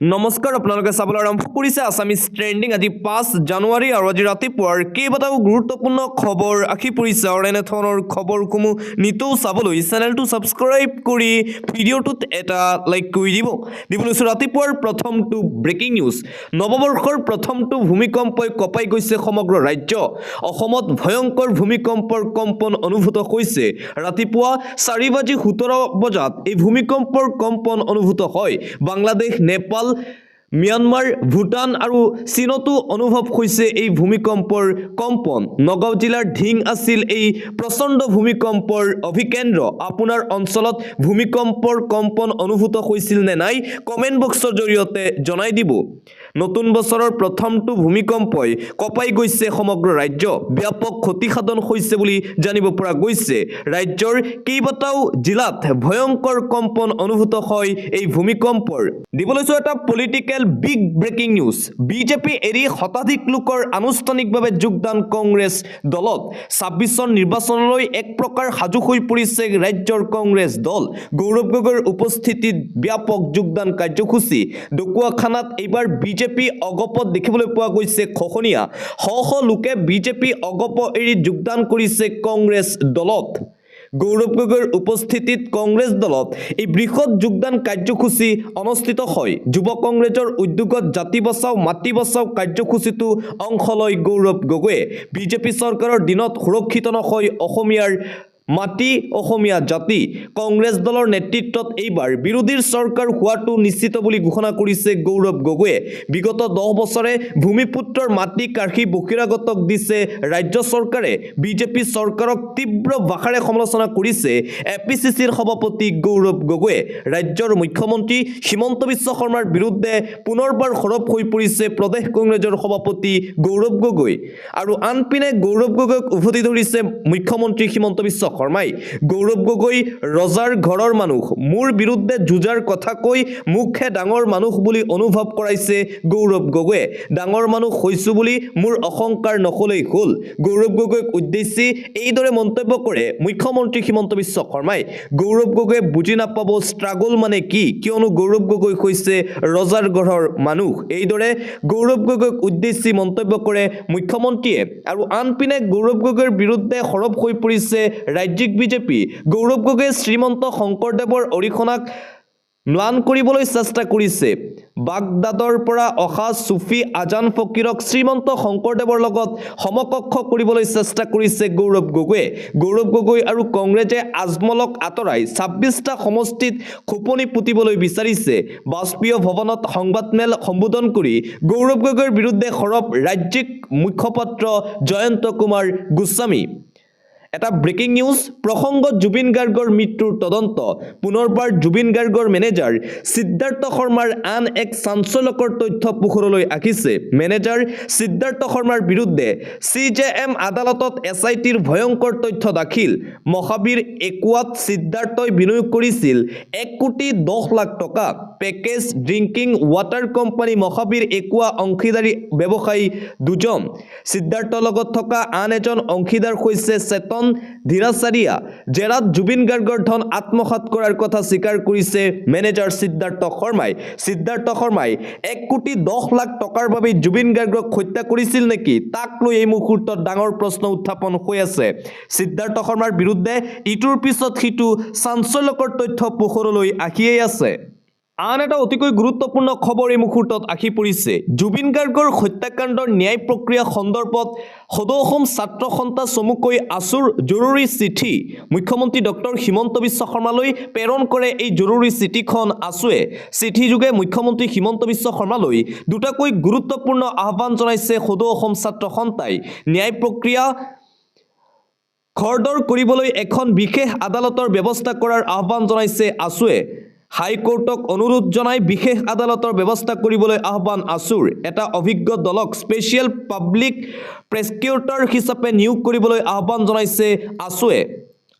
নমস্কাৰ আপোনালোকে চাবলৈ আৰম্ভ কৰিছে আছামিজ ট্ৰেণ্ডিং আজি 5 জানুৱাৰী আৰু আজি ৰাতিপুৱাৰ কেইবাটাও গুৰুত্বপূৰ্ণ খবৰ আহি পৰিছে আৰু এনেধৰণৰ খবৰসমূহ নিতৌ চাবলৈ চেনেলটো ছাবস্ক্ৰাইব কৰি ভিডিঅ'টোত এটা লাইক কৰি দিবলৈ ৰাতিপুৱাৰ প্ৰথমটো ব্ৰেকিং নিউজ নৱবৰ্ষৰ প্ৰথমটো ভূমিকম্পই কঁপাই গৈছে সমগ্ৰ ৰাজ্য অসমত ভয়ংকৰ ভূমিকম্পৰ কম্পন অনুভূত হৈছে ৰাতিপুৱা 4:17 বজাত এই ভূমিকম্পৰ কম্পন অনুভূত হয় বাংলাদেশ নেপাল মিয়ানমাৰ ভুটান আৰু চীনতো অনুভৱ হৈছে এই ভূমিকম্পৰ কম্পন নগাঁও জিলাৰ ঢিং আছিল এই প্ৰচণ্ড ভূমিকম্পৰ অভিকেন্দ্ৰ আপোনাৰ অঞ্চলত ভূমিকম্পৰ কম্পন অনুভূত হৈছিল নে নাই কমেন্ট বক্সৰ জৰিয়তে জনাই দিব নতুন বছৰৰ প্ৰথমটো ভূমিকম্পই কঁপাই গৈছে সমগ্ৰ ৰাজ্য ব্যাপক ক্ষতিসাধন হৈছে বুলি জানিব পৰা গৈছে ৰাজ্যৰ কেইবাটাও জিলাত ভয়ংকৰ কম্পন অনুভূত হয় এই ভূমিকম্পৰ দিবলৈছো এটা political big breaking news BJP এৰি শতাধিক লোকৰ আনুষ্ঠানিকভাৱে যোগদান কংগ্ৰেছ দলত 26 নিৰ্বাচনলৈ এক প্ৰকাৰ সাজু হৈ পৰিছে ৰাজ্যৰ কংগ্ৰেছ দল গৌৰৱ গগৈৰ উপস্থিতিত ব্যাপক যোগদান কাৰ্যসূচী ডকুৱাখানাত এইবাৰ বিজেপি অগপত দেখিবলৈ পোৱা গৈছে খহনীয়া শ লোকে বিজেপি অগপ এৰি যোগদান কৰিছে কংগ্ৰেছ দলত গৌৰৱ গগৈৰ উপস্থিতিত কংগ্ৰেছ দলত এই বৃহৎ যোগদান কাৰ্যসূচী অনুষ্ঠিত হয় যুৱ কংগ্ৰেছৰ উদ্যোগত জাতি বচাও মাটি বচাও কাৰ্যসূচীটো অংশ লয় গৌৰৱ গগৈয়ে বিজেপি চৰকাৰৰ দিনত সুৰক্ষিত নহয় অসমীয়াৰ মাটি অসমীয়া জাতি কংগ্ৰেছ দলৰ নেতৃত্বত এইবাৰ বিৰোধীৰ চৰকাৰ হোৱাটো নিশ্চিত বুলি ঘোষণা কৰিছে গৌৰৱ গগৈয়ে বিগত 10 বছৰে ভূমিপুত্ৰৰ মাটি কাঢ়ি বহিৰাগতক দিছে ৰাজ্য চৰকাৰে বিজেপি চৰকাৰক তীব্ৰ ভাষাৰে সমালোচনা কৰিছে এপিচিচিৰ সভাপতি গৌৰৱ গগৈয়ে ৰাজ্যৰ মুখ্যমন্ত্ৰী হিমন্ত বিশ্ব শৰ্মাৰ বিৰুদ্ধে পুনৰবাৰ সৰব হৈ পৰিছে প্ৰদেশ কংগ্ৰেছৰ সভাপতি গৌৰৱ গগৈ আৰু আনপিনে গৌৰৱ গগৈক উভতি ধৰিছে মুখ্যমন্ত্ৰী হিমন্ত বিশ্ব শৰ্মাই গৌৰৱ গগৈ ৰজাৰ ঘৰৰ মানুহ মোৰ বিৰুদ্ধে যুজাৰ কথা কৈ মুখে ডাঙৰ মানুহ বুলি অনুভৱ কৰাইছে গৌৰৱ গগৈয়ে ডাঙৰ মানুহ হৈছো বুলি মোৰ অহংকাৰ নকলেই হ'ল গৌৰৱ গগৈক উদ্দেশ্যি এইদৰে মন্তব্য কৰে মুখ্যমন্ত্ৰী হিমন্ত বিশ্ব শৰ্মাই গৌৰৱ গগৈয়ে বুজি নাপাব ষ্ট্ৰাগল মানে কি কিয়নো গৌৰৱ গগৈ হৈছে ৰজাৰ ঘৰৰ মানুহ এইদৰে গৌৰৱ গগৈক উদ্দেশ্যি মন্তব্য কৰে মুখ্যমন্ত্ৰীয়ে আৰু আনপিনে গৌৰৱ গগৈৰ বিৰুদ্ধে সৰব হৈ পৰিছে ৰাজ্যিক বিজেপি গৌৰৱ গগৈয়ে শ্ৰীমন্ত শংকৰদেৱৰ অৰিহণাক ম্লান কৰিবলৈ চেষ্টা কৰিছে বাগদাদৰ পৰা অহা সুফি আজান ফকীৰক শ্ৰীমন্ত শংকৰদেৱৰ লগত সমকক্ষ কৰিবলৈ চেষ্টা কৰিছে গৌৰৱ গগৈ আৰু কংগ্ৰেছে আজমলক আঁতৰাই 26টা সমষ্টিত খোপনি পুতিবলৈ বিচাৰিছে বাজপেয়ী ভৱনত সংবাদমেল সম্বোধন কৰি গৌৰৱ গগৈৰ বিৰুদ্ধে সৰব ৰাজ্যিক মুখপাত্ৰ জয়ন্ত কুমাৰ গোস্বামী এটা ব্ৰেকিং নিউজ প্ৰসংগত জুবিন গাৰ্গৰ মৃত্যুৰ তদন্ত পুনৰবাৰ জুবিন গাৰ্গৰ মেনেজাৰ সিদ্ধাৰ্থ শৰ্মাৰ আন এক চাঞ্চল্যকৰ তথ্য পোহৰলৈ আহিছে মেনেজাৰ সিদ্ধাৰ্থ শৰ্মাৰ বিৰুদ্ধে CJM আদালতত SITৰ ভয়ংকৰ তথ্য দাখিল মহাবীৰ একুৱাত সিদ্ধাৰ্থই বিনিয়োগ কৰিছিল 1,10,00,000 টকা package drinking water company Mahabir Aqua অংশীদাৰী ব্যৱসায়ী দুজন সিদ্ধাৰ্থৰ লগত থকা আন এজন অংশীদাৰ হৈছে চেতন ধীৰাচাৰিয়া জেৰাত জুবিন গাৰ্গৰ ধন আত্মসাৎ কৰাৰ কথা স্বীকাৰ কৰিছে মেনেজাৰ সিদ্ধাৰ্থ শৰ্মাই 1,10,00,000 টকাৰ বাবে জুবিন গাৰ্গক হত্যা কৰিছিল নেকি তাক লৈ এই মুহূৰ্তত ডাঙৰ প্ৰশ্ন উত্থাপন হৈ আছে সিদ্ধাৰ্থ শৰ্মাৰ বিৰুদ্ধে ইটোৰ পিছত সিটো চাঞ্চল্যকৰ তথ্য পোহৰলৈ আহিয়েই আছে আন এটা অতিকৈ গুৰুত্বপূৰ্ণ খবৰ এই মুহূৰ্তত আহি পৰিছে জুবিন গাৰ্গৰ হত্যাকাণ্ডৰ ন্যায় প্ৰক্ৰিয়া সন্দৰ্ভত সদৌ অসম ছাত্ৰ সন্থা চমুকৈ আছুৰ জৰুৰী চিঠি মুখ্যমন্ত্ৰী ডক্টৰ হিমন্ত বিশ্ব শৰ্মালৈ প্ৰেৰণ কৰে এই জৰুৰী চিঠিখন আছুৱে চিঠিযোগে মুখ্যমন্ত্ৰী হিমন্ত বিশ্ব শৰ্মালৈ দুটাকৈ গুৰুত্বপূৰ্ণ আহ্বান জনাইছে সদৌ অসম ছাত্ৰ সন্থাই ন্যায় প্ৰক্ৰিয়া খৰদৰ কৰিবলৈ এখন বিশেষ আদালতৰ ব্যৱস্থা কৰাৰ আহ্বান জনাইছে আছুৱে হাইকোৰ্টক অনুৰোধ জনাই বিশেষ আদালতৰ ব্যৱস্থা কৰিবলৈ আহ্বান আছুৰ এটা অভিজ্ঞ দলক স্পেচিয়েল পাব্লিক প্ৰসিকিউটৰ হিচাপে নিয়োগ কৰিবলৈ আহ্বান জনাইছে আছুৱে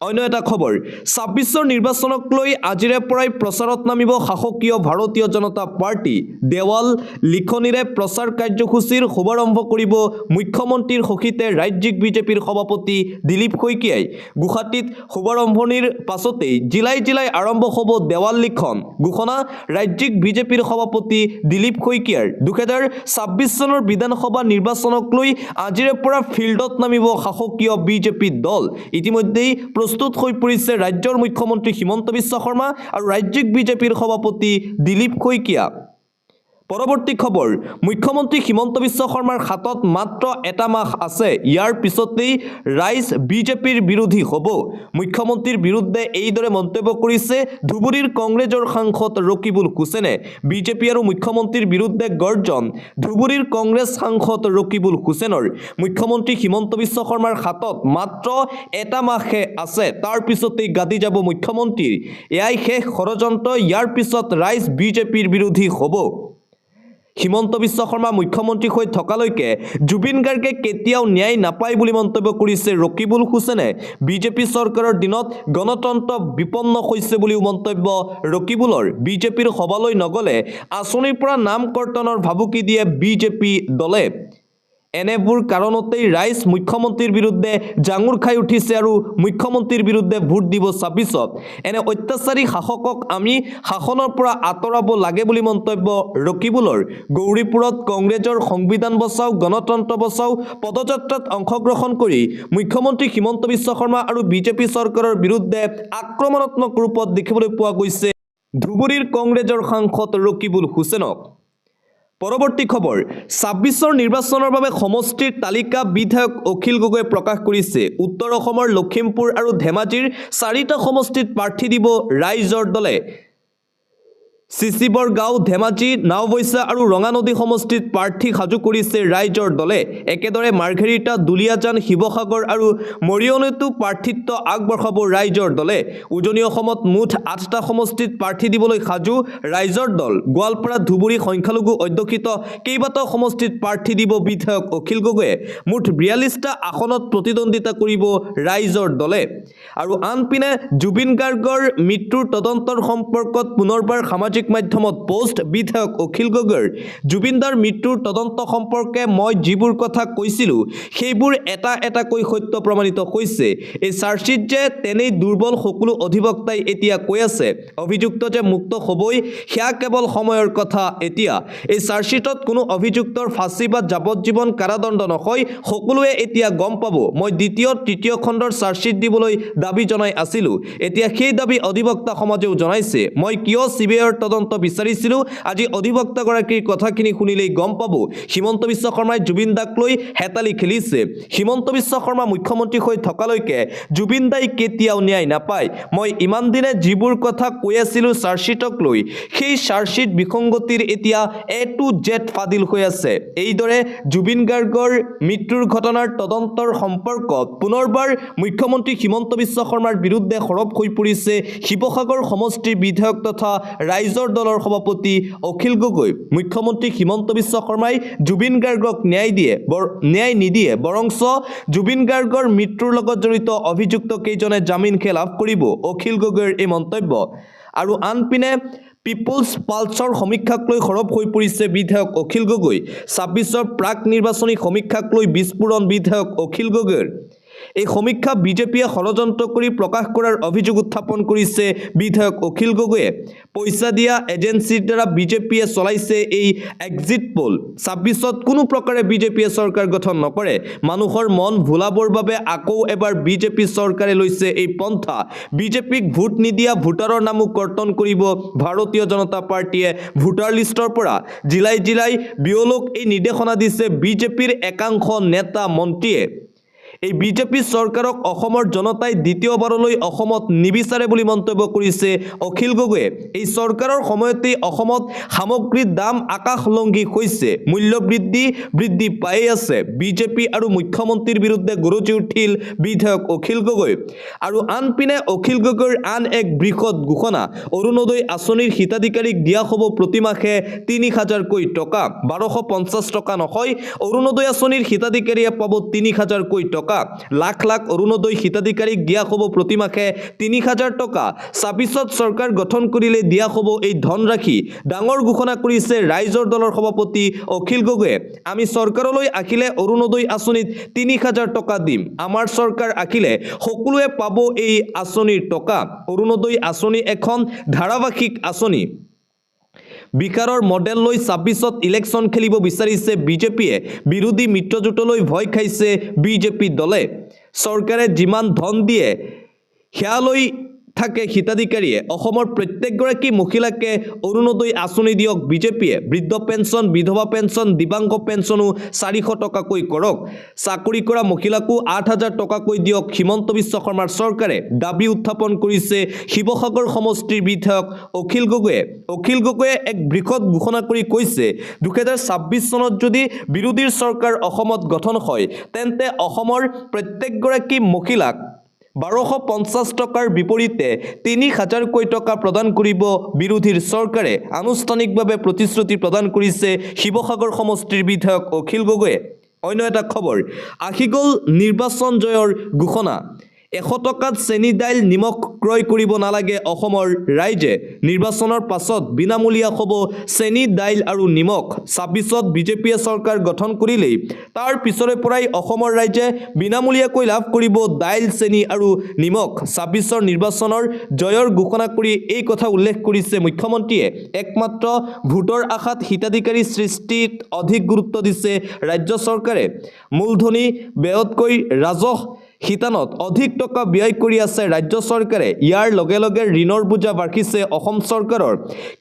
অন্য এটা খবৰ ২৬ৰ নিৰ্বাচনক লৈ আজিৰে পৰাই প্ৰচাৰত নামিব শাসকীয় ভাৰতীয় জনতা পাৰ্টি দেৱাল লিখনিৰে প্ৰচাৰ কাৰ্যসূচীৰ শুভাৰম্ভ কৰিব মুখ্যমন্ত্ৰীৰ সহিতে ৰাজ্যিক বিজেপিৰ সভাপতি দিলীপ শইকীয়াই গুৱাহাটীত শুভাৰম্ভণিৰ পাছতেই জিলাই জিলাই আৰম্ভ হ'ব দেৱাল লিখন ঘোষণা ৰাজ্যিক বিজেপিৰ সভাপতি দিলীপ শইকীয়াৰ ২০২৬ চনৰ বিধানসভা নিৰ্বাচনক লৈ আজিৰে পৰা ফিল্ডত নামিব শাসকীয় বিজেপি দল ইতিমধ্যেই প্ৰস্তুত হৈ পৰিছে ৰাজ্যৰ মুখ্যমন্ত্ৰী হিমন্ত বিশ্ব শৰ্মা আৰু ৰাজ্যিক বিজেপিৰ সভাপতি দিলীপ শইকীয়া পৰৱৰ্তী খবৰ মুখ্যমন্ত্ৰী হিমন্ত বিশ্ব শৰ্মাৰ হাতত মাত্ৰ এটা মাহ আছে ইয়াৰ পিছতেই ৰাইজ বিজেপিৰ বিৰোধী হ'ব মুখ্যমন্ত্ৰীৰ বিৰুদ্ধে এইদৰে মন্তব্য কৰিছে ধুবুৰীৰ কংগ্ৰেছৰ সাংসদ ৰকিবুল হুছেইনে বিজেপি আৰু মুখ্যমন্ত্ৰীৰ বিৰুদ্ধে গৰ্জন ধুবুৰীৰ কংগ্ৰেছ সাংসদ ৰকিবুল হুছেইনৰ মুখ্যমন্ত্ৰী হিমন্ত বিশ্ব শৰ্মাৰ হাতত মাত্ৰ এটা মাহহে আছে তাৰ পিছতেই গাদি যাব মুখ্যমন্ত্ৰীৰ এয়াই শেষ ষড়যন্ত্ৰ ইয়াৰ পিছত ৰাইজ বিজেপিৰ বিৰোধী হ'ব হিমন্ত বিশ্ব শৰ্মা মুখ্যমন্ত্ৰী হৈ থকালৈকে জুবিন গাৰ্গে কেতিয়াও ন্যায় নাপায় বুলি মন্তব্য কৰিছে ৰকিবুল হুছেইনে বিজেপি চৰকাৰৰ দিনত গণতন্ত্ৰ বিপন্ন হৈছে বুলিও মন্তব্য ৰকিবুলৰ বিজেপিৰ সভালৈ নগলে আঁচনিৰ পৰা নাম কৰ্তনৰ ভাবুকি দিয়ে বিজেপি দলে এনেবোৰ কাৰণতেই ৰাইজ মুখ্যমন্ত্ৰীৰ বিৰুদ্ধে জাঙুৰ খাই উঠিছে আৰু মুখ্যমন্ত্ৰীৰ বিৰুদ্ধে ভোট দিব ২৬ত এনে অত্যাচাৰী শাসকক আমি শাসনৰ পৰা আঁতৰাব লাগে বুলি মন্তব্য ৰকিবুলৰ গৌৰীপুৰত কংগ্ৰেছৰ সংবিধান বচাও গণতন্ত্ৰ বচাও পদযাত্ৰাত অংশগ্ৰহণ কৰি মুখ্যমন্ত্ৰী হিমন্ত বিশ্ব শৰ্মা আৰু বিজেপি চৰকাৰৰ বিৰুদ্ধে আক্ৰমণাত্মক ৰূপত দেখিবলৈ পোৱা গৈছে ধুবুৰীৰ কংগ্ৰেছৰ সাংসদ ৰকিবুল হুছেইনক পৰৱৰ্তী খবৰ ২৬ৰ নিৰ্বাচনৰ বাবে সমষ্টিৰ তালিকা বিধায়ক অখিল গগৈয়ে প্ৰকাশ কৰিছে উত্তৰ অসমৰ লখিমপুৰ আৰু ধেমাজিৰ ৪টা সমষ্টিত প্ৰাৰ্থী দিব ৰাইজৰ দলে চিচিবৰ গাঁও ধেমাজি নাওবৈচা আৰু ৰঙানদী সমষ্টিত প্ৰাৰ্থী সাজু কৰিছে ৰাইজৰ দলে একেদৰে মাৰ্ঘেৰিটা দুলিয়াজান শিৱসাগৰ আৰু মৰিয়নিতো প্ৰাৰ্থিত্ব আগবঢ়াব ৰাইজৰ দলে উজনি অসমত মুঠ ৮টা সমষ্টিত প্ৰাৰ্থী দিবলৈ সাজু ৰাইজৰ দল গোৱালপাৰা ধুবুৰী সংখ্যালঘু অধ্যুষিত কেইবাটাও সমষ্টিত প্ৰাৰ্থী দিব বিধায়ক অখিল গগৈয়ে মুঠ ৪২টা আসনত প্ৰতিদ্বন্দ্বিতা কৰিব ৰাইজৰ দলে আৰু আনপিনে জুবিন গাৰ্গৰ মৃত্যুৰ তদন্তৰ সম্পৰ্কত পুনৰবাৰ সামাজিক মাধ্যমত পোষ্ট বিধায়ক অখিল গগৈৰ জুবিনদাৰ মৃত্যুৰ তদন্ত সম্পৰ্কে মই যিবোৰ কথা কৈছিলোঁ সেইবোৰ এটা এটাকৈ সত্য প্ৰমাণিত হৈছে এই চাৰ্জশ্বিট যে তেনেই দুৰ্বল সকলো অধিবক্তাই এতিয়া কৈ আছে অভিযুক্ত যে মুক্ত হ'বই সেয়া কেৱল সময়ৰ কথা এতিয়া এই চাৰ্জশ্বিটত কোনো অভিযুক্তৰ ফাঁচী বা যাৱজ্জীৱন কাৰাদণ্ড নহয় সকলোৱে এতিয়া গম পাব মই দ্বিতীয় তৃতীয় খণ্ডৰ চাৰ্জশ্বিট দিবলৈ দাবী জনাই আছিলোঁ এতিয়া সেই দাবী অধিবক্তা সমাজেও জনাইছে মই কিয় চিবিআইৰ তদন্ত বিচাৰিছিলোঁ আজি অধিবক্তাগৰাকীৰ কথাখিনি শুনিলেই গম পাব হিমন্ত বিশ্ব শৰ্মাই জুবিন দাক লৈ হেতালি খেলিছে হিমন্ত বিশ্ব শৰ্মা মুখ্যমন্ত্ৰী হৈ থকালৈকে জুবিন দাই কেতিয়াও ন্যায় নাপায় মই ইমান দিনে যিবোৰ কথা কৈ আছিলোঁ চাৰ্জশ্বিটক লৈ সেই চাৰ্জশ্বিট বিসংগতিৰ এতিয়া এ টু জেড ফাদিল হৈ আছে এইদৰে জুবিন গাৰ্গৰ মৃত্যুৰ ঘটনাৰ তদন্তৰ সম্পৰ্কত পুনৰবাৰ মুখ্যমন্ত্ৰী হিমন্ত বিশ্ব শৰ্মাৰ বিৰুদ্ধে সৰব হৈ পৰিছে শিৱসাগৰ সমষ্টিৰ বিধায়ক তথা ৰাইজৰ দলৰ সভাপতি অখিল গগৈ মুখ্যমন্ত্ৰী হিমন্ত বিশ্ব শৰ্মাই জুবিন গাৰ্গক ন্যায় নিদিয়ে বৰংচ জুবিন গাৰ্গৰ মৃত্যুৰ লগত জড়িত অভিযুক্ত কেইজনে জামিনকে লাভ কৰিব অখিল গগৈৰ এই মন্তব্য আৰু আনপিনে পিপলছ পালছৰ সমীক্ষাক লৈ সৰব হৈ পৰিছে বিধায়ক অখিল গগৈ ২৬ৰ প্ৰাক নিৰ্বাচনী সমীক্ষাক লৈ বিস্ফোৰণ বিধায়ক অখিল গগৈৰ এই সমীক্ষা বিজেপিয়ে ষড়যন্ত্ৰ কৰি প্ৰকাশ কৰাৰ অভিযোগ উত্থাপন কৰিছে বিধায়ক অখিল গগৈয়ে পইচা দিয়া এজেন্সিৰ দ্বাৰা বিজেপিয়ে চলাইছে এই এক্সিট পোল ২৬ত কোনো প্ৰকাৰে বিজেপিয়ে চৰকাৰ গঠন নকৰে মানুহৰ মন ভুলাবৰ বাবে আকৌ এবাৰ বিজেপি চৰকাৰে লৈছে এই পন্থা বিজেপিক ভোট নিদিয়া ভোটাৰৰ নামো কৰ্তন কৰিব ভাৰতীয় জনতা পাৰ্টিয়ে ভোটাৰ লিষ্টৰ পৰা জিলাই জিলাই বিয়লক এই নিৰ্দেশনা দিছে বিজেপিৰ একাংশ নেতা মন্ত্ৰীয়ে এই বিজেপি চৰকাৰক অসমৰ জনতাই দ্বিতীয়বাৰলৈ অসমত নিবিচাৰে বুলি মন্তব্য কৰিছে অখিল গগৈয়ে এই চৰকাৰৰ সময়তেই অসমত সামগ্ৰীৰ দাম আকাশলংঘী হৈছে মূল্য বৃদ্ধি পাই আছে বিজেপি আৰু মুখ্যমন্ত্ৰীৰ বিৰুদ্ধে গৰজি উঠিল বিধায়ক অখিল গগৈ আৰু আনপিনে অখিল গগৈৰ আন এক বৃহৎ ঘোষণা অৰুণোদয় আঁচনিৰ হিতাধিকাৰীক দিয়া হ'ব প্ৰতিমাহে ৩০০০কৈ টকা ১২৫০ টকা নহয় অৰুণোদয় আঁচনিৰ হিতাধিকাৰীয়ে পাব ৩০০০কৈ টকা টকা লাখ লাখ অৰুণোদয় হিতাধিকাৰীক দিয়া হ'ব প্ৰতিমাহে ৩০০০ টকা ২৬ত চৰকাৰ গঠন কৰিলে দিয়া হ'ব এই ধনৰাশি ডাঙৰ ঘোষণা কৰিছে ৰাইজৰ দলৰ সভাপতি অখিল গগৈয়ে আমি চৰকাৰলৈ আহিলে অৰুণোদয় আঁচনিত ৩০০০ টকা দিম আমাৰ চৰকাৰ আহিলে সকলোৱে পাব এই আঁচনিৰ টকা অৰুণোদয় আঁচনি এখন ধাৰাবাহিক আঁচনি বিকাৰৰ মডেল লৈ ২৬ত ইলেকশ্যন খেলিব বিচাৰিছে বিজেপিয়ে বিৰোধী মিত্ৰজোঁটলৈ ভয় খাইছে বিজেপি দলে চৰকাৰে যিমান ধন দিয়ে সেয়ালৈ থাকে হিতাধিকাৰীয়ে অসমৰ প্ৰত্যেকগৰাকী মহিলাকে অৰুণোদয় আঁচনি দিয়ক বিজেপিয়ে বৃদ্ধ পেঞ্চন বিধৱা পেঞ্চন দিব্যাংগ পেঞ্চনো ৪০০ টকাকৈ কৰক চাকৰি কৰা মহিলাকো ৮০০০ টকাকৈ দিয়ক হিমন্ত বিশ্ব শৰ্মাৰ চৰকাৰে দাবী উত্থাপন কৰিছে শিৱসাগৰ সমষ্টিৰ বিধায়ক অখিল গগৈয়ে এক বৃহৎ ঘোষণা কৰি কৈছে ২০২৬ চনত যদি বিৰোধীৰ চৰকাৰ অসমত গঠন হয় তেন্তে অসমৰ প্ৰত্যেকগৰাকী মহিলাক ১২৫০ টকাৰ বিপৰীতে ৩০০০০ টকা প্ৰদান কৰিব বিৰোধীৰ চৰকাৰে আনুষ্ঠানিকভাৱে প্ৰতিশ্ৰুতি প্ৰদান কৰিছে শিৱসাগৰ সমষ্টিৰ বিধায়ক অখিল গগৈয়ে অন্য এটা খবৰ আহি গ'ল নিৰ্বাচন জয়ৰ ঘোষণা ১০০ টকাত চেনি দাইল নিমখ ক্ৰয় কৰিব নালাগে অসমৰ ৰাইজে নিৰ্বাচনৰ পাছত বিনামূলীয়া হ'ব চেনি দাইল আৰু নিমখ ২৬ত বিজেপিয়ে চৰকাৰ গঠন কৰিলেই তাৰ পিছৰে পৰাই অসমৰ ৰাইজে বিনামূলীয়াকৈ লাভ কৰিব দাইল চেনি আৰু নিমখ ২৬ৰ নিৰ্বাচনৰ জয়ৰ ঘোষণা কৰি এই কথা উল্লেখ কৰিছে মুখ্যমন্ত্ৰীয়ে একমাত্ৰ ভোটৰ আশাত হিতাধিকাৰী সৃষ্টিত অধিক গুৰুত্ব দিছে ৰাজ্য চৰকাৰে মূলধনী ব্যয়তকৈ ৰাজহ শিতানত অধিক টকা ব্যয় কৰি আছে ৰাজ্য চৰকাৰে ইয়াৰ লগে লগে ঋণৰ বোজা বাঢ়িছে অসম চৰকাৰৰ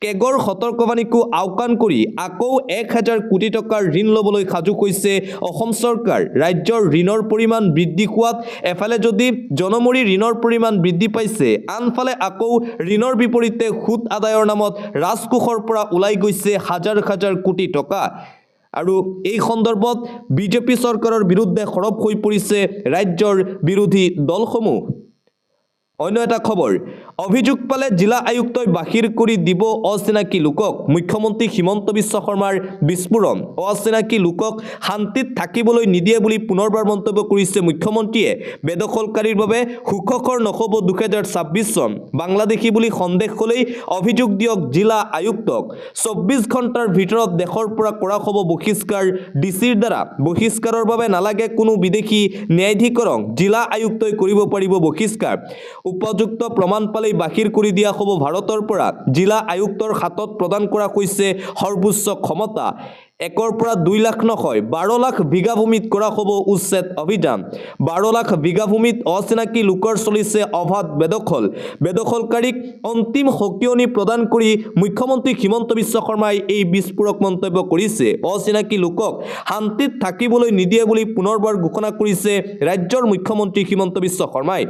কেগৰ সতৰ্কবাণীকো আওকাণ কৰি আকৌ ১০০০ কোটি টকাৰ ঋণ ল'বলৈ সাজু হৈছে অসম চৰকাৰ ৰাজ্যৰ ঋণৰ পৰিমাণ বৃদ্ধি হোৱাত এফালে যদি জনমূৰি ঋণৰ পৰিমাণ বৃদ্ধি পাইছে আনফালে আকৌ ঋণৰ বিপৰীতে সুদ আদায়ৰ নামত ৰাজকোষৰ পৰা ওলাই গৈছে হাজাৰ হাজাৰ কোটি টকা আৰু এই সন্দৰ্ভত বিজেপি চৰকাৰৰ বিৰুদ্ধে সৰব হৈ পৰিছে ৰাজ্যৰ বিৰোধী দলসমূহ অন্য এটা খবৰ অভিযোগ পালে জিলা আয়ুক্তই বাহিৰ কৰি দিব অচিনাকি লোকক মুখ্যমন্ত্ৰী হিমন্ত বিশ্ব শৰ্মাৰ বিস্ফোৰণ অচিনাকি লোকক শান্তিত থাকিবলৈ নিদিয়ে বুলি পুনৰবাৰ মন্তব্য কৰিছে মুখ্যমন্ত্ৰীয়ে বেদখলকাৰীৰ বাবে সুখকৰ নহ'ব ২০২৬ চন বাংলাদেশী বুলি সন্দেহ হ'লেই অভিযোগ দিয়ক জিলা আয়ুক্তক ২৪ ঘণ্টাৰ ভিতৰত দেশৰ পৰা কৰা হ'ব বহিষ্কাৰ ডিচিৰ দ্বাৰা বহিষ্কাৰৰ বাবে নালাগে কোনো বিদেশী ন্যায়াধিকৰণ জিলা আয়ুক্তই কৰিব পাৰিব বহিষ্কাৰ উপযুক্ত প্ৰমাণ পালেই বাহিৰ কৰি দিয়া হ'ব ভাৰতৰ পৰা জিলা আয়ুক্তৰ হাতত প্ৰদান কৰা হৈছে সৰ্বোচ্চ ক্ষমতা ১ৰ পৰা ২ লাখ নহয় ১২ লাখ বিঘা ভূমিত কৰা হ'ব উচ্ছেদ অভিযান ১২ লাখ বিঘা ভূমিত অচিনাকি লোকৰ চলিছে অবাধ বেদখলকাৰীক অন্তিম সকিয়নি প্ৰদান কৰি মুখ্যমন্ত্ৰী হিমন্ত বিশ্ব শৰ্মাই এই বিস্ফোৰক মন্তব্য কৰিছে অচিনাকি লোকক শান্তিত থাকিবলৈ নিদিয়ে বুলি পুনৰবাৰ ঘোষণা কৰিছে ৰাজ্যৰ মুখ্যমন্ত্ৰী হিমন্ত বিশ্ব শৰ্মাই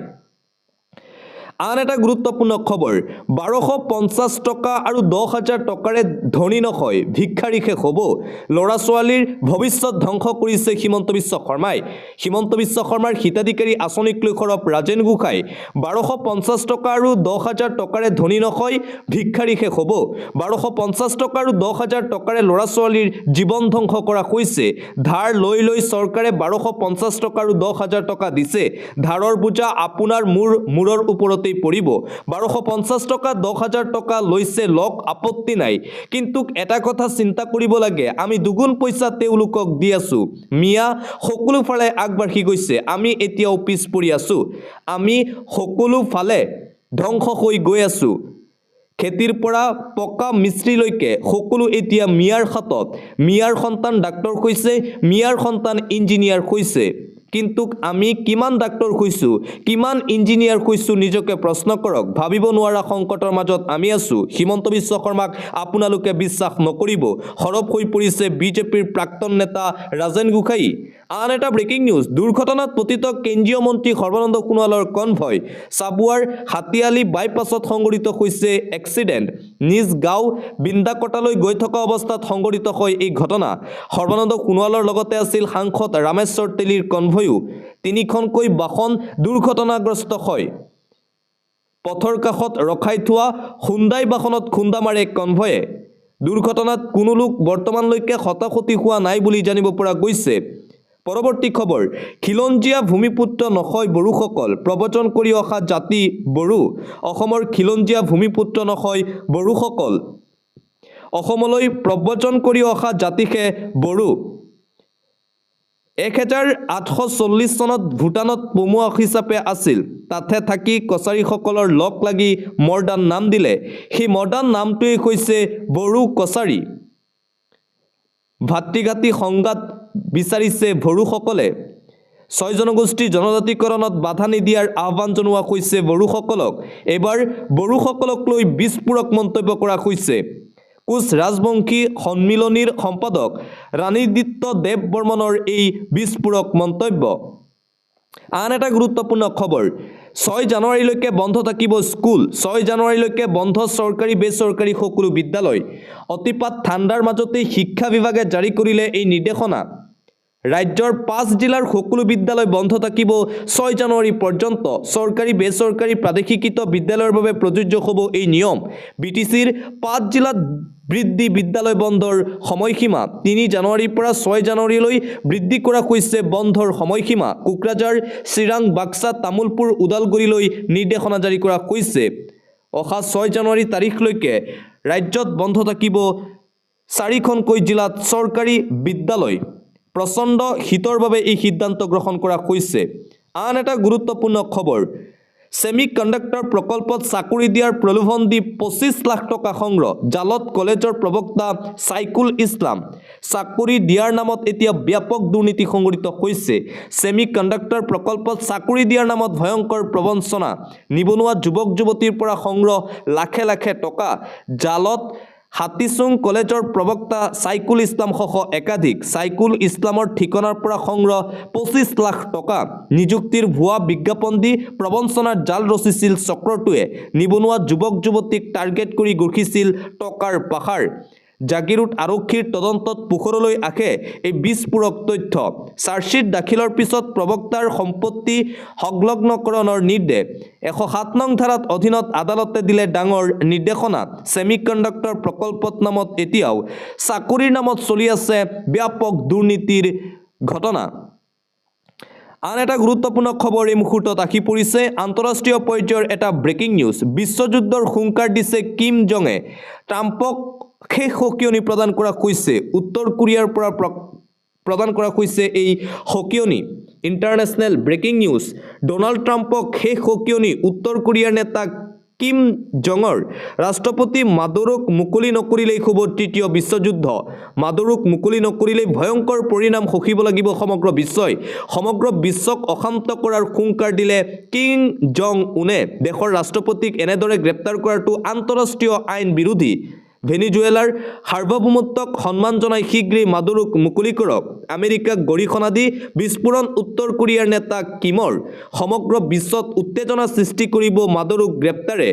আন এটা গুৰুত্বপূৰ্ণ খবৰ ১২৫০ টকা আৰু ১০,০০০ টকাৰে ধনী নহয় ভিক্ষাৰী শেষ হ'ব ল'ৰা ছোৱালীৰ ভৱিষ্যত ধ্বংস কৰিছে হিমন্ত বিশ্ব শৰ্মাই হিমন্ত বিশ্ব শৰ্মাৰ হিতাধিকাৰী আঁচনিক লৈ সৰব ৰাজেন গোহাঁই ১২৫০ টকা আৰু ১০,০০০ টকাৰে ধনী নহয় ভিক্ষাৰী শেষ হ'ব ১২৫০ টকা আৰু ১০,০০০ টকাৰে ল'ৰা ছোৱালীৰ জীৱন ধ্বংস কৰা হৈছে ধাৰ লৈ চৰকাৰে ১২৫০ টকা আৰু ১০,০০০ টকা দিছে ধাৰৰ বোজা আপোনাৰ মূৰৰ ওপৰত পৰিব ১২৫০ টকা ১০,০০০ টকা লৈছে লক আপত্তি নাই কিন্তু এটা কথা চিন্তা কৰিব লাগে আমি দুগুণ পইচা তেওঁলোকক দি আছো মিয়া সকলো ফালে আগবাঢ়ি গৈছে আমি এতিয়াও পিছ পৰি আছো আমি সকলো ফালে ধ্বংস হৈ গৈ আছো খেতিৰ পৰা পকা মিস্ত্ৰীলৈকে সকলো এতিয়া মিয়াৰ হাতত মিয়াৰ সন্তান ডাক্তৰ হৈছে মিয়াৰ সন্তান ইঞ্জিনিয়াৰ হৈছে কিন্তু আমি কিমান ডাক্তৰ হৈছো কিমান ইঞ্জিনিয়াৰ হৈছো নিজকে প্ৰশ্ন কৰক ভাবিব নোৱাৰা সংকটৰ মাজত আমি আছো হিমন্ত বিশ্ব শৰ্মাক আপোনালোকে বিশ্বাস নকৰিব সৰব হৈ পৰিছে বিজেপিৰ প্ৰাক্তন নেতা ৰাজেন গোহাঁই আন এটা ব্ৰেকিং নিউজ দুৰ্ঘটনাত পতিত কেন্দ্ৰীয় মন্ত্ৰী সৰ্বানন্দ সোণোৱালৰ কনভয় চাবুৱাৰ হাতিয়ালি বাইপাছত সংঘটিত হৈছে এক্সিডেণ্ট নিজ গাঁও বিন্দাকটালৈ গৈ থকা অৱস্থাত সংঘটিত হয় এই ঘটনা সৰ্বানন্দ সোণোৱালৰ লগতে আছিল সাংসদ ৰামেশ্বৰ তেলীৰ কনভয়ো তিনিখনকৈ বাহন দুৰ্ঘটনাগ্ৰস্ত হয় পথৰ কাষত ৰখাই থোৱা হুণ্ডাই বাহনত খুন্দা মাৰে কনভয়ে দুৰ্ঘটনাত কোনো লোক বৰ্তমানলৈকে হতাহতি হোৱা নাই বুলি জানিব পৰা গৈছে পৰৱৰ্তী খবৰ খিলঞ্জীয়া ভূমিপুত্ৰ নখয় বড়োসকল প্ৰবচন কৰি অহা জাতি বড়ো অসমৰ খিলঞ্জীয়া ভূমিপুত্ৰ নখয় বড়োসকল অসমলৈ প্ৰব্ৰজন কৰি অহা জাতিহে বড়ো 1840 চনত ভূটানত পমুৱা হিচাপে আছিল তাতে থাকি কছাৰীসকলৰ লগ লাগি মৰ্ডান নাম দিলে সেই মৰ্ডান নামটোৱে হৈছে বড়ো কছাৰী ভাতৃঘাতী সংঘাত বিচাৰিছে বড়োসকলে 6 জনগোষ্ঠীৰ জনজাতিকৰণত বাধা নিদিয়াৰ আহ্বান জনোৱা হৈছে বড়োসকলক এবাৰ বড়োসকলক লৈ বিস্ফোৰক মন্তব্য কৰা হৈছে কোচ ৰাজবংশী সন্মিলনীৰ সম্পাদক ৰাণীদিত্য দেৱ বৰ্মনৰ এই বিস্ফোৰক মন্তব্য আন এটা গুৰুত্বপূৰ্ণ খবৰ 6 জানুৱাৰীলৈকে বন্ধ থাকিব স্কুল 6 জানুৱাৰীলৈকে বন্ধ চৰকাৰী বেচৰকাৰী সকলো বিদ্যালয় অতিপাত ঠাণ্ডাৰ মাজতে শিক্ষা বিভাগে জাৰি কৰিলে এই নিৰ্দেশনা ৰাজ্যৰ 5 জিলাৰ সকলো বিদ্যালয় বন্ধ থাকিব 6 জানুৱাৰী পৰ্যন্ত চৰকাৰী বেচৰকাৰী প্ৰাদেশিকৃত বিদ্যালয়ৰ বাবে প্ৰযোজ্য হ'ব এই নিয়ম বিটিচিৰ 5 জিলাত বৃদ্ধি বিদ্যালয় বন্ধৰ সময়সীমা 3 জানুৱাৰীৰ পৰা 6 জানুৱাৰীলৈ বৃদ্ধি কৰা হৈছে বন্ধৰ সময়সীমা কোকৰাঝাৰ চিৰাং বাক্সা তামুলপুৰ উদালগুৰিলৈ নিৰ্দেশনা জাৰি কৰা হৈছে অহা 6 জানুৱাৰী তাৰিখলৈকে ৰাজ্যত বন্ধ থাকিব 4খনকৈ জিলাত চৰকাৰী বিদ্যালয় প্ৰচণ্ড শীতৰ বাবে এই সিদ্ধান্ত গ্ৰহণ কৰা হৈছে আন এটা গুৰুত্বপূৰ্ণ খবৰ সেমিকণ্ডাক্টৰ প্ৰকল্পত চাকৰি দিয়াৰ প্ৰলোভন দি 25 লাখ টকা সংগ্ৰহ জালত কলেজৰ প্ৰবক্তা সাইকুল ইছলাম চাকৰি দিয়াৰ নামত এতিয়া ব্যাপক দুৰ্নীতি সংঘটিত হৈছে সেমিকণ্ডাক্টৰ প্ৰকল্পত চাকৰি দিয়াৰ নামত ভয়ংকৰ প্ৰবঞ্চনা নিবনুৱা যুৱক যুৱতীৰ পৰা সংগ্ৰহ লাখে লাখে টকা জালত হাতীচুং কলেজৰ প্ৰবক্তা সাইকুল ইছলাম সহ একাধিক সাইকুল ইছলামৰ ঠিকনাৰ পৰা সংগ্ৰহ 25 লাখ টকা নিযুক্তিৰ ভুৱা বিজ্ঞাপন দি প্ৰবঞ্চনাৰ জাল ৰচিছিল চক্ৰটোৱে নিবনুৱা যুৱক যুৱতীক টাৰ্গেট কৰি গঢ়িছিল টকাৰ পাহাৰ জাগিৰোড আৰক্ষীৰ তদন্তত পোহৰলৈ আহে এই বিস্ফোৰক তথ্য চাৰ্জশ্বীট দাখিলৰ পিছত প্ৰবক্তাৰ সম্পত্তি সংলগ্নকৰণৰ নিৰ্দেশ 107 নং ধাৰাত অধীনত আদালতে দিলে ডাঙৰ নিৰ্দেশনা সেমিকণ্ডাক্টৰ প্ৰকল্পত নামত এতিয়াও চাকৰিৰ নামত চলি আছে ব্যাপক দুৰ্নীতিৰ ঘটনা আন এটা গুৰুত্বপূৰ্ণ খবৰ এই মুহূৰ্তত আহি পৰিছে আন্তঃৰাষ্ট্ৰীয় পৰ্যায়ৰ এটা ব্ৰেকিং নিউজ বিশ্বযুদ্ধৰ হুংকাৰ দিছে কিম জঙে ট্ৰাম্পক শেষ সকিয়নি প্ৰদান কৰা হৈছে উত্তৰ কোৰিয়াৰ পৰা প্ৰদান কৰা হৈছে এই সকিয়নি ইণ্টাৰনেশ্যনেল ব্ৰেকিং নিউজ ডোনাল্ড ট্ৰাম্পক শেষ সকিয়নি উত্তৰ কোৰিয়াৰ নেতা কিম জঙৰ ৰাষ্ট্ৰপতি মাদুৰোক মুকলি নকৰিলেই হ'ব তৃতীয় বিশ্বযুদ্ধ মাদুৰোক মুকলি নকৰিলেই ভয়ংকৰ পৰিণাম সহিব লাগিব সমগ্ৰ বিশ্বক অশান্ত কৰাৰ হুংকাৰ দিলে কিম জং উনে দেশৰ ৰাষ্ট্ৰপতিক এনেদৰে গ্ৰেপ্তাৰ কৰাটো আন্তঃৰাষ্ট্ৰীয় আইন বিৰোধী ভেনিজুৱেলাৰ সাৰ্বভৌমত্বক সন্মান জনাই শীঘ্ৰেই মাদুৰোক মুকলি কৰক আমেৰিকাক গৰিহণা দি বিস্ফোৰণ উত্তৰ কোৰিয়াৰ নেতা কিমৰ সমগ্ৰ বিশ্বত উত্তেজনা সৃষ্টি কৰিব মাদুৰোক গ্ৰেপ্তাৰে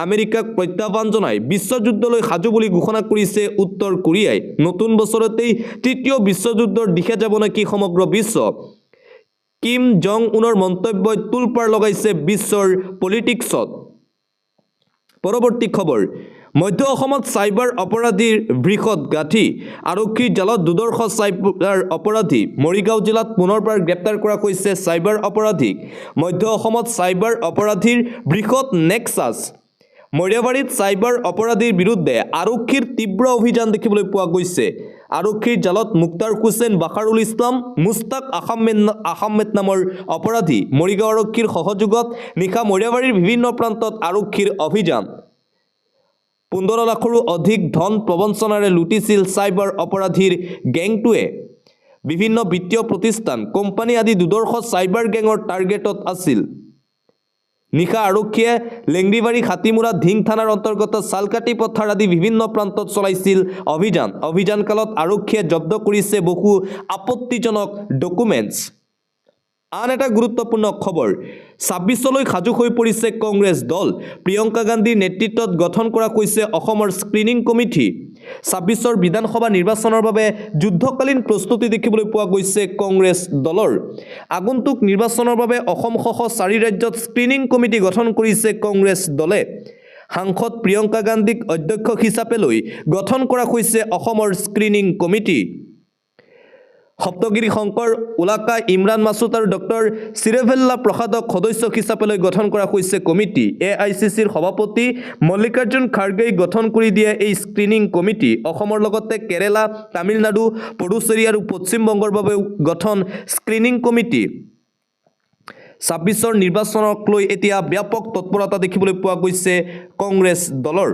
আমেৰিকাক প্ৰত্যাহ্বান জনাই বিশ্বযুদ্ধলৈ সাজু বুলি ঘোষণা কৰিছে উত্তৰ কোৰিয়াই নতুন বছৰতেই তৃতীয় বিশ্বযুদ্ধৰ দিশে যাব নেকি সমগ্ৰ বিশ্ব কিম জং উনৰ মন্তব্যই তুলপাৰ লগাইছে বিশ্বৰ পলিটিক্সত পৰৱৰ্তী খবৰ মধ্য অসমত সাইবাৰ অপৰাধীৰ বৃহৎ গাঁথি আৰক্ষীৰ জালত দুৰ্ধৰ্ষ সাইবাৰ অপৰাধী মৰিগাঁও জিলাত পুনৰবাৰ গ্ৰেপ্তাৰ কৰা হৈছে সাইবাৰ অপৰাধীক মধ্য অসমত সাইবাৰ অপৰাধীৰ বৃহৎ নেক্সাছ মৰিয়াবাৰীত সাইবাৰ অপৰাধীৰ বিৰুদ্ধে আৰক্ষীৰ তীব্ৰ অভিযান দেখিবলৈ পোৱা গৈছে আৰক্ষীৰ জালত মুক্তাৰ হুছেইন বাখাৰুল ইছলাম মুস্তাক আহমেদ নামৰ অপৰাধী মৰিগাঁও আৰক্ষীৰ সহযোগত নিশা মৰিয়াবাৰীৰ বিভিন্ন প্ৰান্তত আৰক্ষীৰ অভিযান 15 লাখৰো অধিক ধন প্ৰবঞ্চনাৰে লুটিছিল সাইবাৰ অপৰাধীৰ গেংটোৱে বিভিন্ন বিত্তীয় প্ৰতিষ্ঠান কোম্পানী আদি দুৰ্ধৰ্ষ সাইবাৰ গেঙৰ টাৰ্গেটত আছিল নিশা আৰক্ষীয়ে লেংৰিবাৰী হাতীমুৰা ধিং থানাৰ অন্তৰ্গত চালকাটি পথাৰ আদি বিভিন্ন প্ৰান্তত চলাইছিল অভিযানকালত আৰক্ষীয়ে জব্দ কৰিছে বহু আপত্তিজনক ডকুমেণ্টছ আন এটা গুৰুত্বপূৰ্ণ খবৰ 26লৈ সাজু হৈ পৰিছে কংগ্ৰেছ দল প্ৰিয়ংকা গান্ধীৰ নেতৃত্বত গঠন কৰা হৈছে অসমৰ স্ক্ৰিনিং কমিটি 26ৰ বিধানসভা নিৰ্বাচনৰ বাবে যুদ্ধকালীন প্ৰস্তুতি দেখিবলৈ পোৱা গৈছে কংগ্ৰেছ দলৰ আগন্তুক নিৰ্বাচনৰ বাবে অসমসহ 4 ৰাজ্যত স্ক্ৰিনিং কমিটি গঠন কৰিছে কংগ্ৰেছ দলে সাংসদ প্ৰিয়ংকা গান্ধীক অধ্যক্ষ হিচাপে লৈ গঠন কৰা হৈছে অসমৰ স্ক্ৰিনিং কমিটি সপ্তগিৰি শংকৰ উলাকা ইমৰান মাছুদ আৰু ডক্টৰ চিৰেভেল্লা প্ৰসাদক সদস্য হিচাপে লৈ গঠন কৰা হৈছে কমিটি। AICCৰ সভাপতি মল্লিকাৰ্জুন খাৰ্গেই গঠন কৰি দিয়ে এই স্ক্ৰিনিং কমিটি। অসমৰ লগতে কেৰালা, তামিলনাডু, পুডুচেৰী আৰু পশ্চিম বংগৰ বাবেও গঠন স্ক্ৰিনিং কমিটি। 26ৰ নিৰ্বাচনক লৈ এতিয়া ব্যাপক তৎপৰতা দেখিবলৈ পোৱা গৈছে কংগ্ৰেছ দলৰ।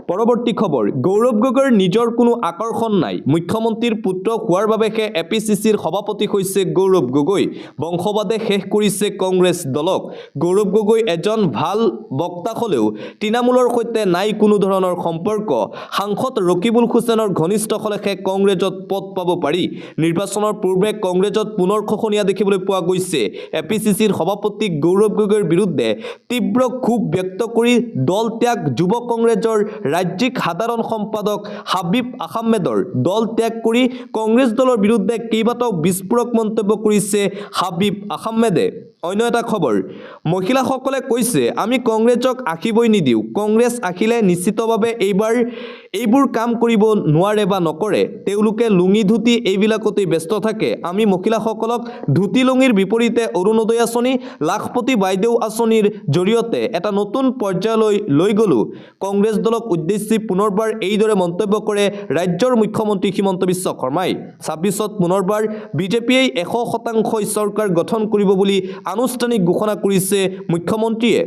পৰৱৰ্তী খবৰ, গৌৰৱ গগৈৰ নিজৰ কোনো আকৰ্ষণ নাই। মুখ্যমন্ত্ৰীৰ পুত্ৰ হোৱাৰ বাবেহে APCCৰ সভাপতি হৈছে গৌৰৱ গগৈ। বংশবাদে শেষ কৰিছে কংগ্ৰেছ দলক। গৌৰৱ গগৈ এজন ভাল বক্তা হ'লেও তৃণমূলৰ সৈতে নাই কোনো ধৰণৰ সম্পৰ্ক। সাংসদ ৰকিবুল হুছেইনৰ ঘনিষ্ঠ হ'লেহে কংগ্ৰেছত পদ পাব পাৰি। নিৰ্বাচনৰ পূৰ্বে কংগ্ৰেছত পুনৰ খহনীয়া দেখিবলৈ পোৱা গৈছে। APCCৰ সভাপতি গৌৰৱ গগৈৰ বিৰুদ্ধে তীব্ৰ ক্ষোভ ব্যক্ত কৰি দল ত্যাগ যুৱ কংগ্ৰেছৰ ৰাজ্যিক সাধাৰণ সম্পাদক হাবিব আহমেদৰ দল ত্যাগ কৰি কংগ্ৰেছ দলৰ বিৰুদ্ধে কেইবাটাও বিস্ফোৰক মন্তব্য কৰিছে হাবিব আহমেদে। অন্য এটা খবৰ, মহিলাসকলে কৈছে আমি কংগ্ৰেছক আহিবই নিদিওঁ। কংগ্ৰেছ আহিলে নিশ্চিতভাৱে এইবোৰ কাম কৰিব নোৱাৰে বা নকৰে। তেওঁলোকে লুঙি ধুতি এইবিলাকতেই ব্যস্ত থাকে। আমি মহিলাসকলক ধুতি লুঙিৰ বিপৰীতে অৰুণোদয় আঁচনি, লাখপতি বাইদেউ আঁচনিৰ জৰিয়তে এটা নতুন পৰ্যায়লৈ লৈ গ'লো। কংগ্ৰেছ দলক উদ্দেশ্যি পুনৰবাৰ এইদৰে মন্তব্য কৰে ৰাজ্যৰ মুখ্যমন্ত্ৰী হিমন্ত বিশ্ব শৰ্মাই। 26ত পুনৰবাৰ বিজেপিয়ে 100% চৰকাৰ গঠন কৰিব বুলি আনুষ্ঠানিক ঘোষণা কৰিছে মুখ্যমন্ত্ৰীয়ে।